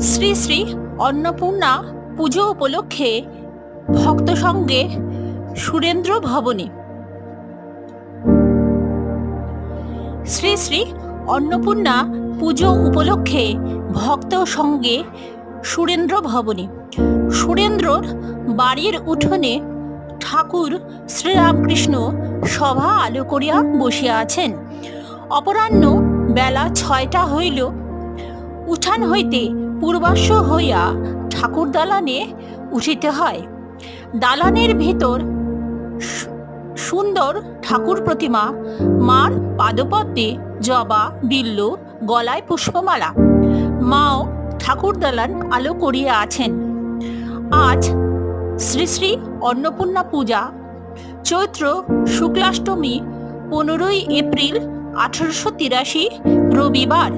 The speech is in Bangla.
শ্রী শ্রী অন্নপূর্ণা পুজো উপলক্ষে ভক্ত সঙ্গে সুরেন্দ্র ভবনী। শ্রী শ্রী অন্নপূর্ণা পুজো উপলক্ষে ভক্ত সঙ্গে সুরেন্দ্র ভবনী। সুরেন্দ্রর বাড়ির উঠোনে ঠাকুর শ্রীরামকৃষ্ণ সভা আলো করিয়া বসিয়া আছেন। অপরাহ্ন বেলা 6টা হইল। উঠান হইতে পূর্বাশ্ব হইয়া ঠাকুর দালানে উঠিতে হয়। দালানের ভিতর সুন্দর ঠাকুর প্রতিমা, মার পাদপদ্মে জবা, বিল্ল, গলায় পুষ্পমালা। মাও ঠাকুর দালান আলো করিয়া আছেন। আজ শ্রী শ্রী অন্নপূর্ণা পূজা, চৈত্র শুক্লাষ্টমী, 15ই এপ্রিল 1883, রবিবার।